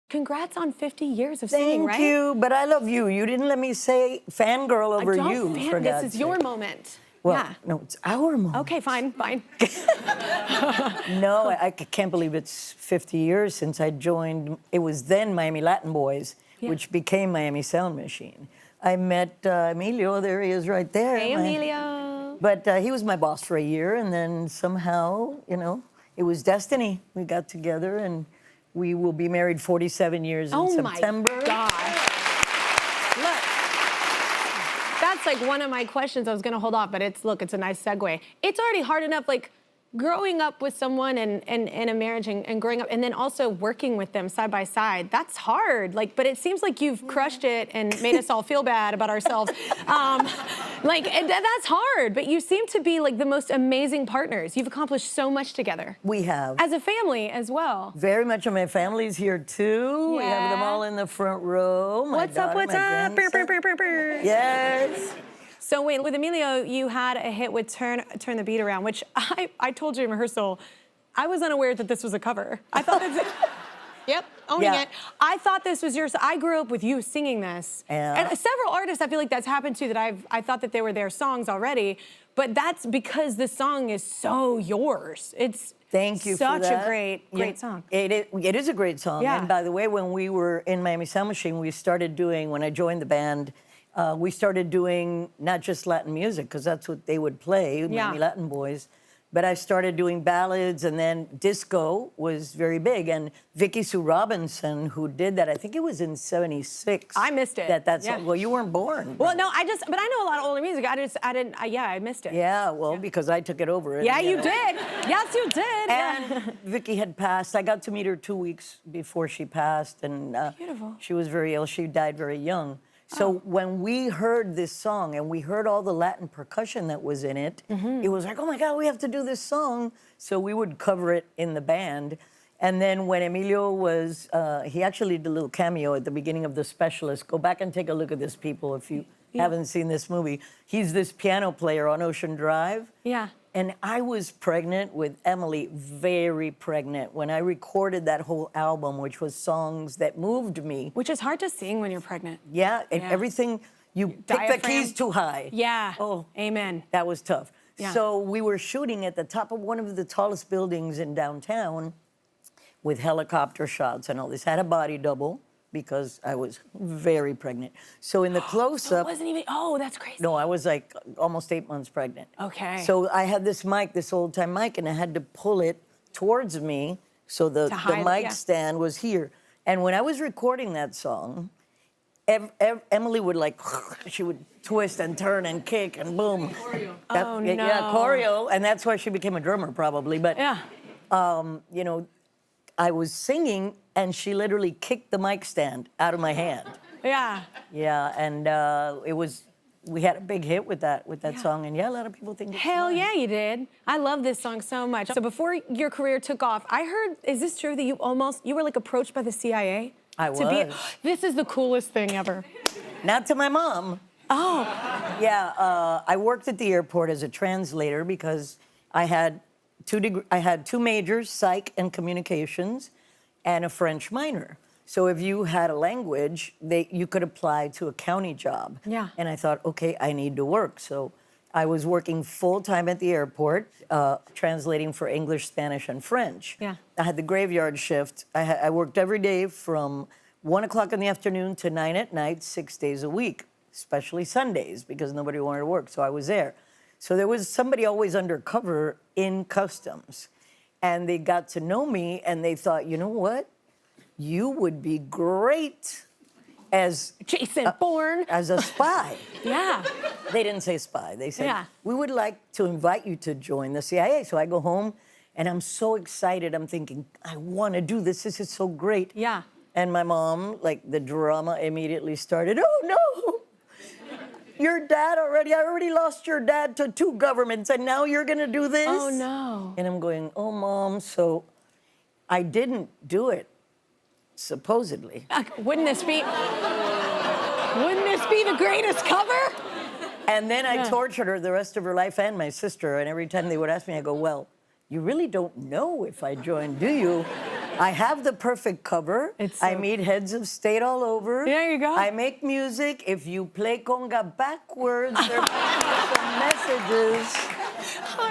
Congrats on 50 years of singing, right? Thank you, but I love you. You didn't let me say fangirl over you, for God's This is your sake. moment. Well, yeah. no, it's our moment. Okay, fine. No, I can't believe it's 50 years since I joined. It was then Miami Latin Boys, which became Miami Sound Machine. I met Emilio. There he is right there. Hey, Emilio. But he was my boss for a year, and then somehow, you know, it was destiny. We got together, and we will be married 47 years in September. Oh, my God. Look. That's like one of my questions I was gonna hold off, but it's a nice segue. It's already hard enough, like, growing up with someone and in a marriage and growing up, and then also working with them side by side, that's hard. Like, but it seems like you've crushed it and made us all feel bad about ourselves. That's hard, but you seem to be like the most amazing partners. You've accomplished so much together. We have. As a family as well. Very much of my family's here too. We have them all in the front row. What's up? Yes. So wait, with Emilio, you had a hit with Turn the Beat Around, which I told you in rehearsal, I was unaware that this was a cover. I thought that yep, owning it. I thought this was yours. I grew up with you singing this. Yeah. And several artists, I feel like that's happened to, that I thought that they were their songs already, but that's because the song is so yours. It's Thank you such for that. a great song. It is a great song. Yeah. And by the way, when we were in Miami Sound Machine, we started doing, when I joined the band, we started doing not just Latin music, because that's what they would play, Miami Latin Boys, but I started doing ballads, and then disco was very big. And Vicki Sue Robinson, who did that, I think it was in '76. I missed it. Well, you weren't born. Well, no, but I know a lot of older music. I missed it. Yeah, well, because I took it over. Yeah, you did. Yes, you did. And Vicki had passed. I got to meet her 2 weeks before she passed, and beautiful. She was very ill. She died very young. So when we heard this song and we heard all the Latin percussion that was in it, it was like, oh my God, we have to do this song. So we would cover it in the band. And then when Emilio was, he actually did a little cameo at the beginning of The Specialist. Go back and take a look at this, people, if you haven't seen this movie. He's this piano player on Ocean Drive. Yeah. And I was pregnant with Emily, very pregnant, when I recorded that whole album, which was songs that moved me. Which is hard to sing when you're pregnant. Yeah, and everything, you pick the keys too high. Yeah, oh, amen. That was tough. Yeah. So we were shooting at the top of one of the tallest buildings in downtown with helicopter shots and all this. Had a body double, because I was very pregnant. So in the close-up... So it wasn't even... Oh, that's crazy. No, I was like almost 8 months pregnant. Okay. So I had this mic, this old-time mic, and I had to pull it towards me so the mic stand was here. And when I was recording that song, Emily would like... She would twist and turn and kick and boom. Choreo. No. Yeah, choreo. And that's why she became a drummer, probably. But, you know, I was singing, and she literally kicked the mic stand out of my hand. Yeah. Yeah, and we had a big hit with that song, and a lot of people think it's Hell fun. yeah, you did. I love this song so much. So before your career took off, I heard, is this true that you were like approached by the CIA? I was. This is the coolest thing ever. Not to my mom. Oh. Yeah, I worked at the airport as a translator because I had two majors, psych and communications, and a French minor. So if you had a language, you could apply to a county job. Yeah. And I thought, okay, I need to work. So I was working full-time at the airport, translating for English, Spanish, and French. Yeah. I had the graveyard shift. I worked every day from 1 o'clock in the afternoon to 9 at night, 6 days a week, especially Sundays, because nobody wanted to work, so I was there. So there was somebody always undercover in customs. And they got to know me, and they thought, you know what? You would be great as... Jason Bourne. As a spy. Yeah. They didn't say spy. They said, we would like to invite you to join the CIA. So I go home, and I'm so excited. I'm thinking, I want to do this. This is so great. Yeah. And my mom, like, the drama immediately started. Oh, no. Your dad I already lost your dad to 2 governments, and now you're going to do this? Oh, no. And I'm going, oh, Mom. So I didn't do it, supposedly. Wouldn't this be the greatest cover? And then I tortured her the rest of her life, and my sister, and every time they would ask me, I go, well, you really don't know if I joined, do you? I have the perfect cover. I meet heads of state all over. There you go. I make music. If you play conga backwards, there might be some messages.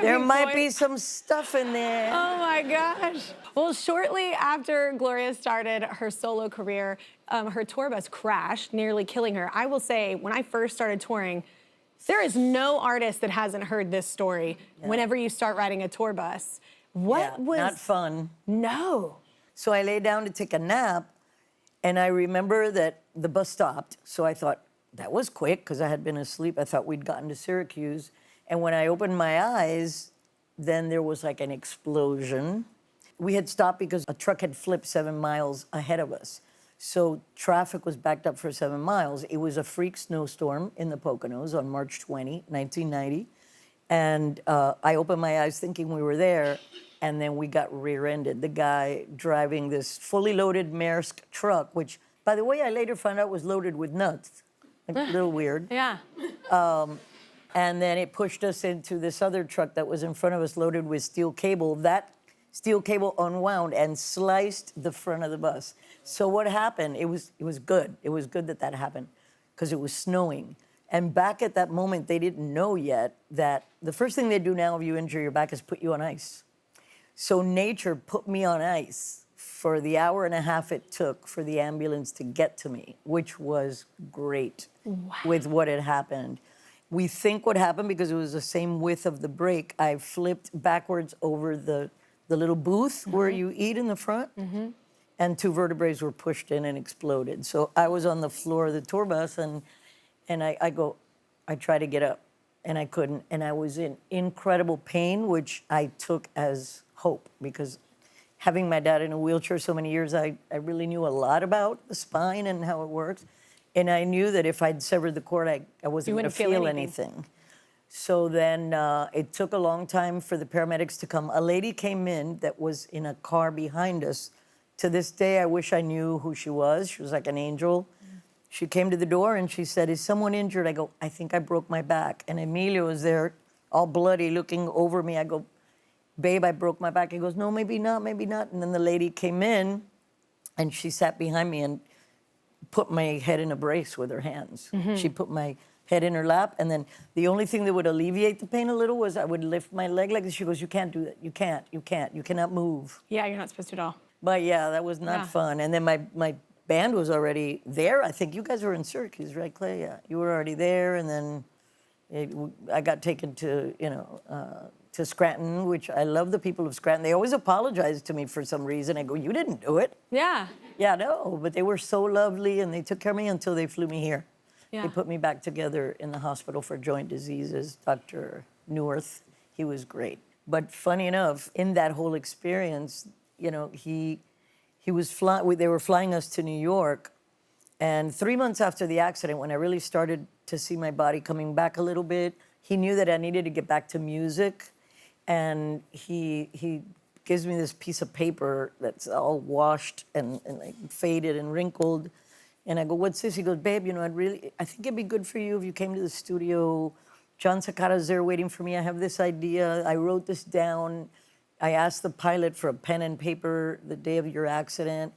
There might be some stuff in there. Oh my gosh. Well, shortly after Gloria started her solo career, her tour bus crashed, nearly killing her. I will say, when I first started touring, there is no artist that hasn't heard this story whenever you start riding a tour bus. What was... Not fun. No. So I lay down to take a nap, and I remember that the bus stopped. So I thought, that was quick, because I had been asleep. I thought we'd gotten to Syracuse. And when I opened my eyes, then there was like an explosion. We had stopped because a truck had flipped 7 miles ahead of us. So traffic was backed up for 7 miles. It was a freak snowstorm in the Poconos on March 20, 1990. And I opened my eyes thinking we were there, and then we got rear-ended. The guy driving this fully loaded Maersk truck, which, by the way, I later found out was loaded with nuts. Like, a little weird. Yeah. And then it pushed us into this other truck that was in front of us loaded with steel cable. That steel cable unwound and sliced the front of the bus. So what happened, it was good. It was good that that happened because it was snowing. And back at that moment, they didn't know yet that the first thing they do now if you injure your back is put you on ice. So nature put me on ice for the hour and a half it took for the ambulance to get to me, which was great with what had happened. We think what happened, because it was the same width of the brake, I flipped backwards over the little booth where you eat in the front, and 2 vertebrae were pushed in and exploded. So I was on the floor of the tour bus, and I tried to get up, and I couldn't, and I was in incredible pain, which I took as hope, because having my dad in a wheelchair so many years, I really knew a lot about the spine and how it works. And I knew that if I'd severed the cord, I wasn't going to feel anything. So then it took a long time for the paramedics to come. A lady came in that was in a car behind us. To this day, I wish I knew who she was. She was like an angel. She came to the door and she said, "Is someone injured?" I go, "I think I broke my back." And Emilio was there, all bloody, looking over me. I go, "Babe, I broke my back." He goes, "No, maybe not, maybe not." And then the lady came in and she sat behind me and put my head in a brace with her hands. She put my head in her lap, and then the only thing that would alleviate the pain a little was I would lift my leg like this. She goes, "You can't do that. You cannot move." Yeah, you're not supposed to at all. But yeah, that was not fun. And then my band was already there. I think you guys were in Syracuse, right, Clay? Yeah, you were already there, and then I got taken to, to Scranton, which I love the people of Scranton. They always apologize to me for some reason. I go, "You didn't do it." Yeah. Yeah, no, but they were so lovely, and they took care of me until they flew me here. Yeah. They put me back together in the hospital for joint diseases, Dr. Neworth. He was great. But funny enough, in that whole experience, he was they were flying us to New York, and 3 months after the accident, when I really started to see my body coming back a little bit, he knew that I needed to get back to music, and he gives me this piece of paper that's all washed and like faded and wrinkled. And I go, "What's this?" He goes, "Babe, I think it'd be good for you if you came to the studio. John Sakata's there waiting for me. I have this idea. I wrote this down. I asked the pilot for a pen and paper the day of your accident.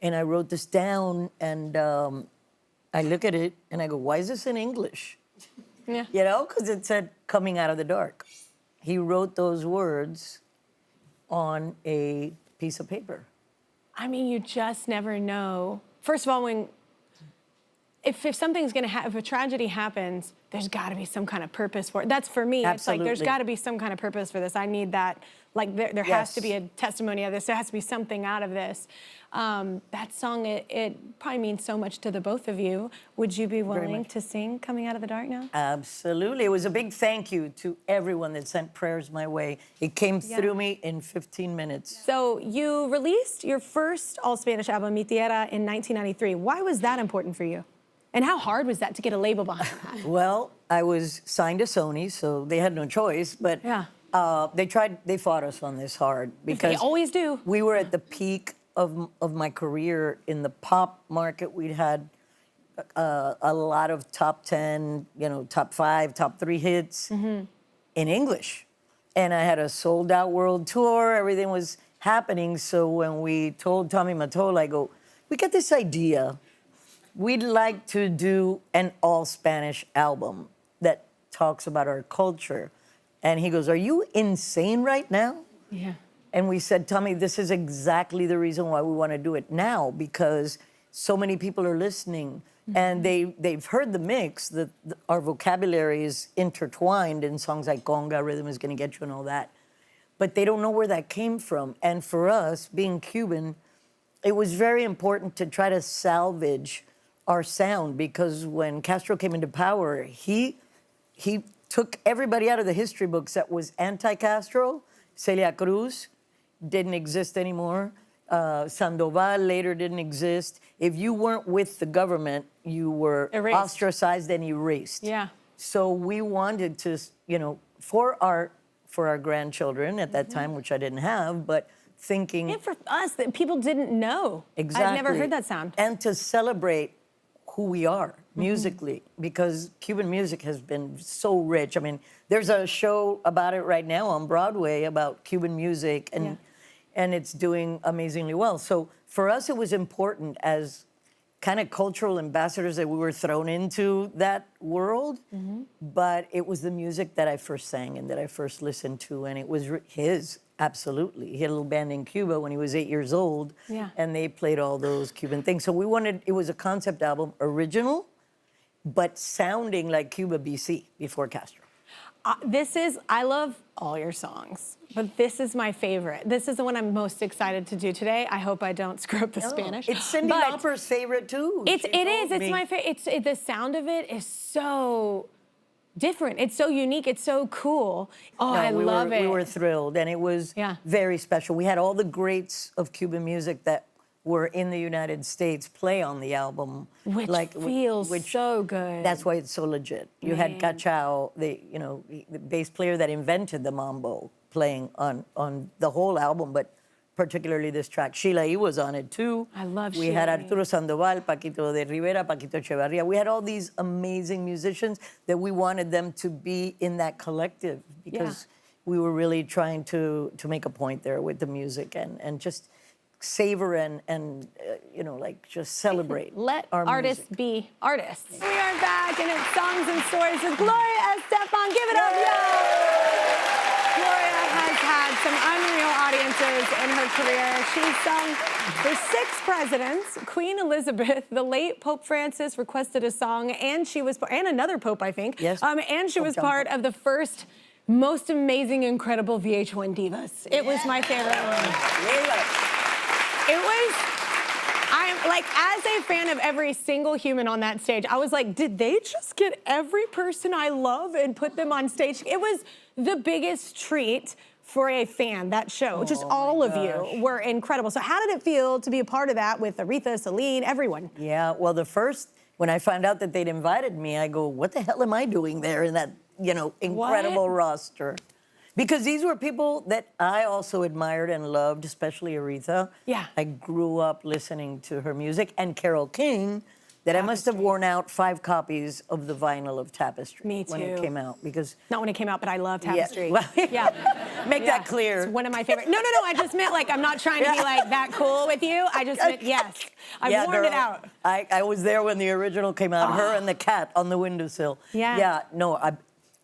And I wrote this down, and I look at it, and I go, why is this in English?" Yeah. Because it said, "Coming Out of the Dark." He wrote those words on a piece of paper. I mean, you just never know. First of all, if something's gonna if a tragedy happens, there's got to be some kind of purpose for it. That's for me. Absolutely. It's like there's got to be some kind of purpose for this. I need that. Like there has to be a testimony of this. There has to be something out of this. That song, it probably means so much to the both of you. Would you be willing to sing "Coming Out of the Dark" now? Absolutely. It was a big thank you to everyone that sent prayers my way. It came through me in 15 minutes. So you released your first all-Spanish album, Mi Tierra, in 1993. Why was that important for you? And how hard was that to get a label behind that? Well, I was signed to Sony, so they had no choice. But they fought us on this hard because they always do. We were at the peak of my career in the pop market. We'd had a lot of top 10, top 5, top 3 hits in English. And I had a sold-out world tour. Everything was, happening. So when we told Tommy Mottola, I go, we got this idea. We'd like to do an all-Spanish album that talks about our culture. And he goes, are you insane right now? Yeah. And we said, Tommy, this is exactly the reason why we want to do it now, because so many people are listening and they've heard the mix, our vocabulary is intertwined in songs like Conga, Rhythm is Gonna Get You and all that, but they don't know where that came from. And for us, being Cuban, it was very important to try to salvage our sound, because when Castro came into power, he took everybody out of the history books that was anti-Castro. Celia Cruz didn't exist anymore. Sandoval later didn't exist. If you weren't with the government, you were Erased. Ostracized and erased. Yeah. So we wanted to, for our grandchildren at that time, which I didn't have, but thinking... And for us, that people didn't know. Exactly. I've never heard that sound. And to celebrate who we are musically, because Cuban music has been so rich. I mean, there's a show about it right now on Broadway about Cuban music, and it's doing amazingly well. So for us, it was important as kind of cultural ambassadors that we were thrown into that world, but it was the music that I first sang and that I first listened to, and it was his, absolutely. He had a little band in Cuba when he was 8 years old, and they played all those Cuban things. So we wanted, it was a concept album, original, but sounding like Cuba BC, before Castro. I love all your songs, but this is my favorite. This is the one I'm most excited to do today. I hope I don't screw up the Spanish. It's Cyndi Lauper's favorite too. It is. It's my favorite. The sound of it is so different. It's so unique. It's so cool. Oh, I love it. We were thrilled, and it was very special. We had all the greats of Cuban music that were in the United States play on the album. Which feels so good. That's why it's so legit. You had Cachao, the bass player that invented the mambo, playing on the whole album, but particularly this track. Sheila E. was on it too. I love We had Arturo Sandoval, Paquito de Rivera, Paquito Echevarria. We had all these amazing musicians that we wanted them to be in that collective, because we were really trying to make a point there with the music and just savor and just celebrate. Let our artists music. be artists. We are back, and it's Songs and Stories with Gloria Estefan. Give it up, y'all! Gloria has had some unreal audiences in her career. She's sung for 6 presidents. Queen Elizabeth, the late Pope Francis requested a song, and another Pope, I think. Yes. And she was part of the first most amazing, incredible VH1 Divas. It was my favorite one. It was, as a fan of every single human on that stage, I was like, did they just get every person I love and put them on stage? It was the biggest treat for a fan, that show. Just all of you were incredible. So how did it feel to be a part of that with Aretha, Celine, everyone? Yeah, well, when I found out that they'd invited me, I go, what the hell am I doing there in that, incredible roster? Because these were people that I also admired and loved, especially Aretha. Yeah. I grew up listening to her music, and Carole King, that I must have worn out 5 copies of the vinyl of Tapestry. Me too. When it came out, because... Not when it came out, but I love Tapestry. Yeah. Make that clear. It's one of my favorite. No, I just meant, I'm not trying to be, that cool with you. I just meant, yes. I've worn it out. I was there when the original came out, her and the cat on the windowsill. Yeah. Yeah, no,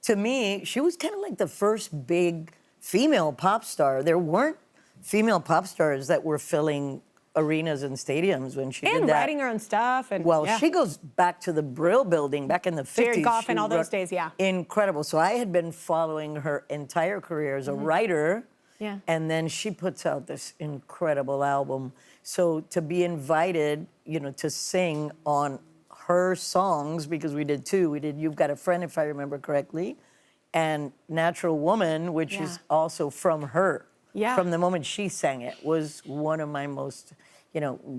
to me, she was kind of like the first big female pop star. There weren't female pop stars that were filling arenas and stadiums when she did that. And writing her own stuff. She goes back to the Brill Building back in the 50s. Jared Goff and all those days, Incredible. So I had been following her entire career as a writer. Yeah. And then she puts out this incredible album. So to be invited, to sing on her songs, because we did 2. We did You've Got a Friend, if I remember correctly, and Natural Woman, which is also from her. Yeah. From the moment she sang it, was one of my most,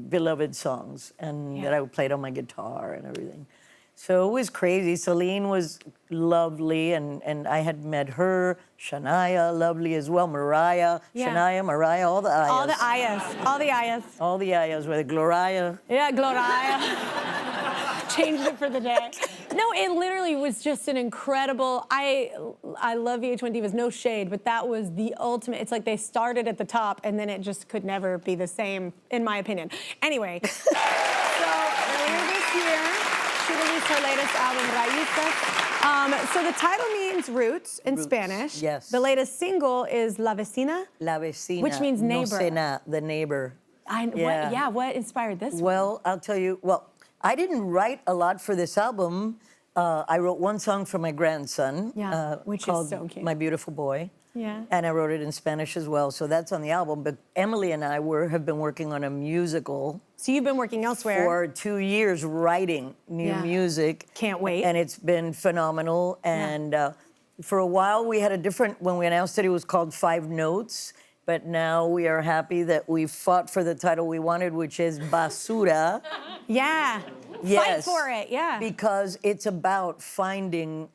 beloved songs, and that I played on my guitar and everything. So it was crazy. Celine was lovely, and I had met her. Shania, lovely as well. Mariah, Shania, Mariah, all the Ayas. All the Ayas. All the Ayas. All the Ayas, with Gloria. Yeah, Gloria. Changed it for the day. No, it literally was just an incredible. I love VH1 Divas, no shade, but that was the ultimate. It's like they started at the top and then it just could never be the same, in my opinion. Anyway, so earlier this year, she released her latest album, Raíces. So the title means roots in Spanish. Yes. The latest single is La Vecina. La Vecina. Which means neighbor. No sé nada, the neighbor. What inspired this one? Well, I'll tell you, I didn't write a lot for this album. I wrote one song for my grandson, which called is so cute. My Beautiful Boy. Yeah. And I wrote it in Spanish as well, so that's on the album. But Emily and I have been working on a musical. So you've been working elsewhere. For 2 years writing new music. Can't wait. And it's been phenomenal. And for a while we had when we announced it was called 5 Notes. But now we are happy that we fought for the title we wanted, which is Basura. Yeah. Yes. Fight for it, yeah. Because it's about finding,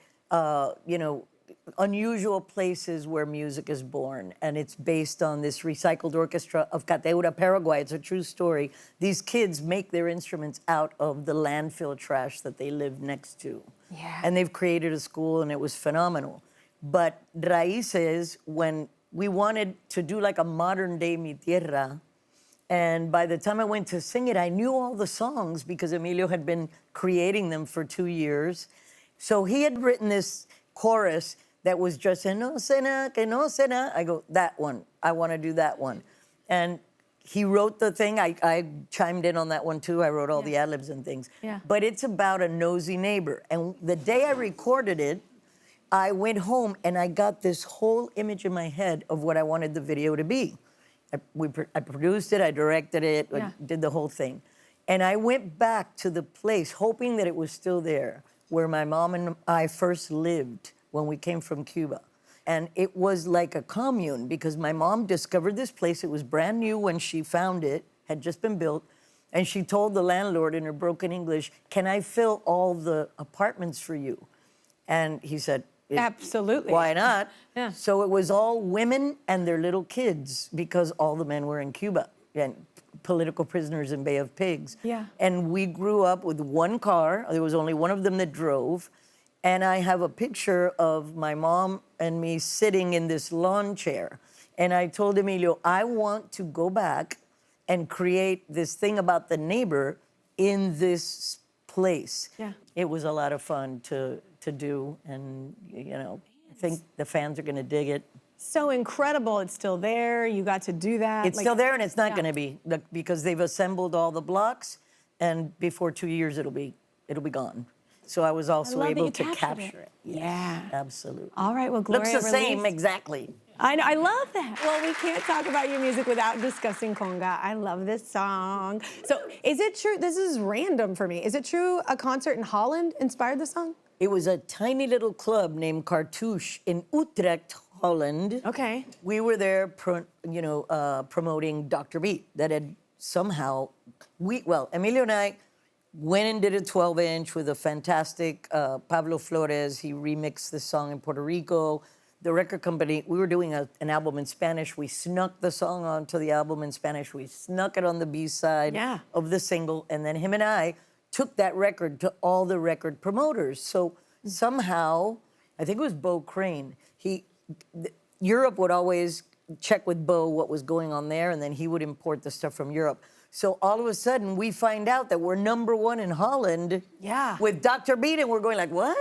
unusual places where music is born. And it's based on this recycled orchestra of Cateura, Paraguay. It's a true story. These kids make their instruments out of the landfill trash that they live next to. Yeah. And they've created a school, and it was phenomenal. But Raíces, when we wanted to do like a modern day Mi Tierra, and by the time I went to sing it, I knew all the songs because Emilio had been creating them for 2 years. So he had written this chorus that was just, no sé nada, que no sé nada. I go, that one, I want to do that one. And he wrote the thing. I chimed in on that one too. I wrote all the ad-libs and things. Yeah. But it's about a nosy neighbor. And the day I recorded it, I went home and I got this whole image in my head of what I wanted the video to be. I produced it, I directed it, I did the whole thing. And I went back to the place hoping that it was still there where my mom and I first lived when we came from Cuba. And it was like a commune because my mom discovered this place. It was brand new when she found it, had just been built. And she told the landlord in her broken English, "Can I fill all the apartments for you?" And he said, absolutely. Why not? Yeah. So it was all women and their little kids because all the men were in Cuba and political prisoners in Bay of Pigs. Yeah. And we grew up with one car. There was only one of them that drove. And I have a picture of my mom and me sitting in this lawn chair. And I told Emilio, I want to go back and create this thing about the neighbor in this place. Yeah. It was a lot of fun to do, and I think the fans are going to dig it. So incredible, it's still there. You got to do that. It's still there, and it's not going to be because they've assembled all the blocks, and before 2 years it'll be gone. So I was also able to capture it. Yes, yeah, absolutely. All right, well, Gloria looks the same exactly. I know, I love that. Well, we can't talk about your music without discussing Conga. I love this song. So is it true, this is random for me, is it true a concert in Holland inspired the song? It was a tiny little club named Cartouche in Utrecht, Holland. Okay. We were there, promoting Dr. Beat that had somehow, Emilio and I went and did a 12-inch with a fantastic Pablo Flores. He remixed the song in Puerto Rico. The record company, we were doing an album in Spanish. We snuck the song onto the album in Spanish. We snuck it on the B-side of the single. And then him and I took that record to all the record promoters. So somehow, I think it was Bo Crane, Europe would always check with Bo what was going on there, and then he would import the stuff from Europe. So all of a sudden, we find out that we're #1 in Holland with Dr. Beat, and we're going like, what?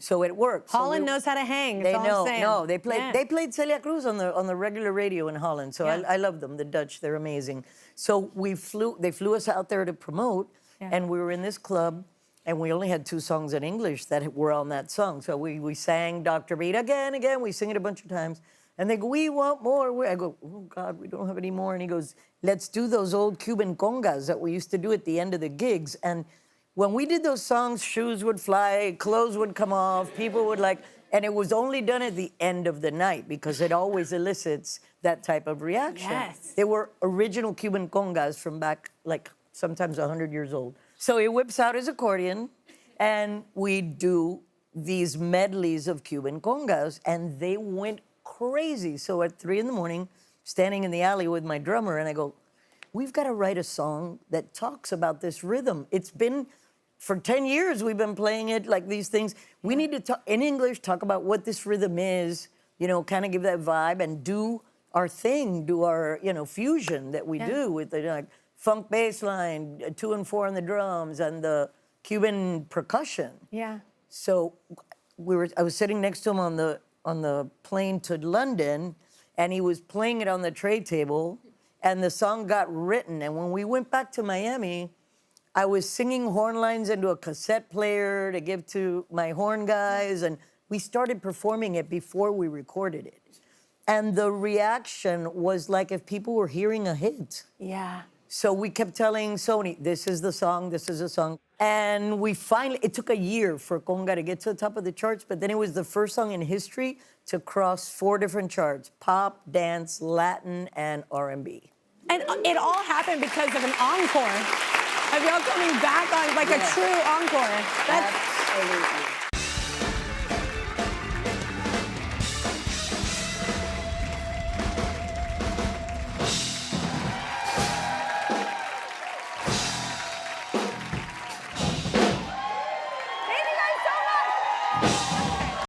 So it worked. Holland knows how to hang. They all know. I'm saying. No, they played Celia Cruz on the regular radio in Holland. So I love them. The Dutch, they're amazing. So they flew us out there to promote, and we were in this club, and we only had 2 songs in English that were on that song. So we sang Dr. Beat again. We sing it a bunch of times. And they go, we want more. I go, oh, God, we don't have any more. And he goes, let's do those old Cuban congas that we used to do at the end of the gigs. And when we did those songs, shoes would fly, clothes would come off, people would and it was only done at the end of the night because it always elicits that type of reaction. Yes. They were original Cuban congas from back, sometimes 100 years old. So he whips out his accordion, and we do these medleys of Cuban congas, and they went crazy. So at 3 a.m, standing in the alley with my drummer, and I go, we've got to write a song that talks about this rhythm. It's been for 10 years we've been playing it like these things. We need to talk in English, talk about what this rhythm is, kind of give that vibe and do our thing, do our, fusion that we do with the like funk bass line, 2 and 4 on the drums and the Cuban percussion. Yeah. So I was sitting next to him on the plane to London, and he was playing it on the tray table, and the song got written. And when we went back to Miami, I was singing horn lines into a cassette player to give to my horn guys, and we started performing it before we recorded it. And the reaction was like if people were hearing a hit. Yeah. So we kept telling Sony, this is the song, this is the song. And it took a year for Conga to get to the top of the charts, but then it was the first song in history to cross 4 different charts: pop, dance, Latin, and R&B. And it all happened because of an encore. Of y'all coming back on like a true encore. Absolutely.